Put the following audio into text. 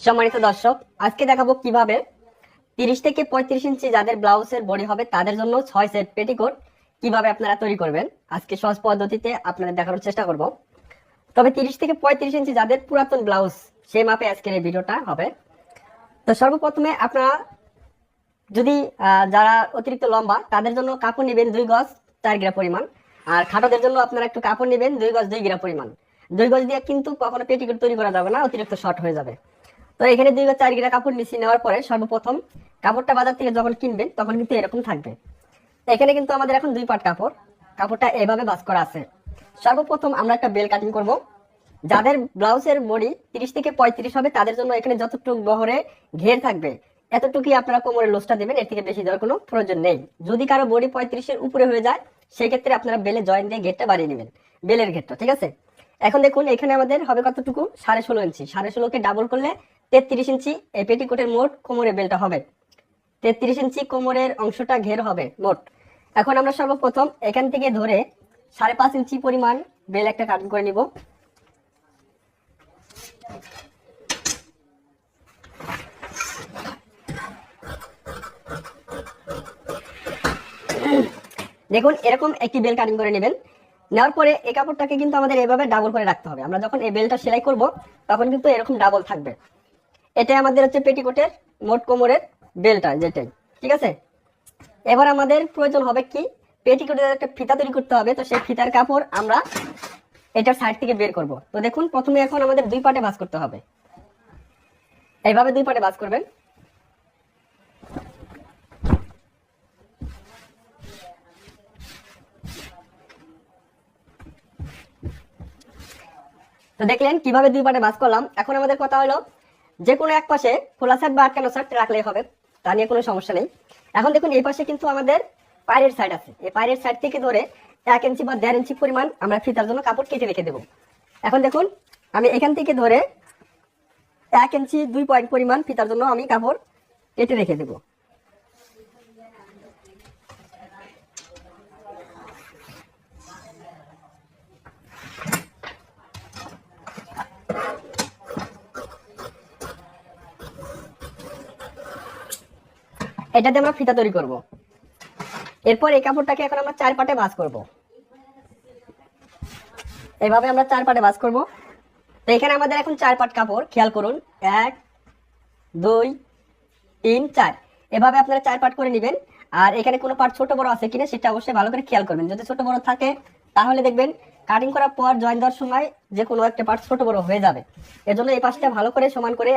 সম্মানিত দর্শক, আজকে দেখাবো কিভাবে 30 থেকে 35 ইঞ্চি যাদের ব্লাউজের বডি হবে তাদের জন্য 6 সেট পেটিকোট কিভাবে আপনারা তৈরি করবেন। আজকে সহজ পদ্ধতিতে আপনাদের দেখানোর চেষ্টা করব। তবে 30 থেকে 35 ইঞ্চি যাদের পুরাতন ব্লাউজ সেই মাপে আজকের এই ভিডিওটা হবে। তো সর্বপ্রথমে আপনারা যদি যারা অতিরিক্ত লম্বা তাদের জন্য কাপড় নেবেন 2 গজ 4 গ্রা পরিমাণ, আর খাটোদের জন্য আপনারা একটু কাপড় নেবেন 2 গজ 2 গ্রা পরিমাণ। 2 গজ দিয়ে কিন্তু কখনো পেটিকোট তৈরি করা যাবে না, অতিরিক্ত শর্ট হয়ে যাবে। তো এখানে 2 গজ 4 গ্রা কাপড় নিচে নেওয়ার পরে সর্বপ্রথম কাপড়টা বাজার থেকে যখন কিনবেন তখন কিন্তু এরকম থাকবে। এখানে কিন্তু আমাদের এখন 2 পাট কাপড়টা এভাবে ভাঁজ করা আছে। সর্বপ্রথম আমরা একটা বেল কাটিং করব। যাদের ব্লাউজের বডি 30 থেকে 35 হবে তাদের জন্য এখানে যতটুকু বহরে ঘের থাকবে এতটুকুই আপনারা কোমরের লোসটা দেবেন, এর থেকে বেশি দেওয়ার কোনো প্রয়োজন নেই। যদি কারো বডি 35-এর উপরে হয়ে যায় সেই ক্ষেত্রে আপনারা বেলে জয়েন দিয়ে ঘেরটা বাড়িয়ে নেবেন, বেলের ঘেরটা, ঠিক আছে। এখন দেখুন এখানে আমাদের হবে কতটুকু, 16.5 ইঞ্চি। 16.5-কে ডাবল করলে 33 ইঞ্চি এই পেটিকোটের মোট কোমরের বেলটা হবে। 33 ইঞ্চি কোমরের অংশটা ঘের হবে মোট। এখন আমরা সর্বপ্রথম এখান থেকে ধরে 5.5 ইঞ্চি পরিমাণ বেল একটা কাটিং করে নিব। দেখুন এরকম একটি বেল কাটিং করে নেবেন। নেওয়ার পরে এই কাপড়টাকে কিন্তু আমাদের এভাবে ডাবল করে রাখতে হবে। আমরা যখন এই বেলটা সেলাই করব তখন কিন্তু এরকম ডাবল থাকবে। এটাই আমাদের হচ্ছে পেটিকোটের মোট কোমরের বেলটা, যেটাই, ঠিক আছে। এবার আমাদের প্রয়োজন হবে কি, পেটিকোটের একটা ফিতা তৈরি করতে হবে। তো সেই ফিতার কাপড় আমরা এটার সাইড থেকে বের করব। তো দেখুন প্রথমে এখন আমাদের 2 পার্টে ভাঁজ করতে হবে। এইভাবে 2 পার্টে ভাঁজ করবেন। তো দেখলেন কিভাবে 2 পার্টে ভাঁজ করলাম। এখন আমাদের কথা হলো যে কোনো এক পাশে খোলা সাইড বা আটকানো সাইড রাখলেই হবে, তা নিয়ে কোনো সমস্যা নেই। এখন দেখুন এই পাশে কিন্তু আমাদের পায়ের সাইড আছে। এই পায়ের সাইড থেকে ধরে 1 ইঞ্চি বা 1.5 ইঞ্চি পরিমাণ আমরা ফিতার জন্য কাপড় কেটে রেখে দেবো। এখন দেখুন আমি এখান থেকে ধরে 1 ইঞ্চি 2 পয়েন্ট পরিমাণ ফিতার জন্য আমি কাপড় কেটে রেখে দেবো। এটাতে আমরা ফিতা তৈরি করব। এরপর এই কাপড়টাকে এখন আমরা 4 পার্টে ভাঁজ করব। এইভাবে আমরা 4 পার্টে ভাঁজ করব। তো এখানে আমাদের এখন 4 পার্ট কাপড়, খেয়াল করুন 1 2 3 4, এভাবে আপনারা 4 পার্ট করে নেবেন। আর এখানে কোনো পার্ট ছোট বড় আছে কিনা সেটা অবশ্যই ভালো করে খেয়াল করবেন। যদি ছোট বড় থাকে তাহলে দেখবেন কাটিং করার পর জয়েন দেওয়ার সময় যে কোনো একটা পার্ট ছোট বড় হয়ে যাবে। এজন্য এই পাশটা ভালো করে সমান করে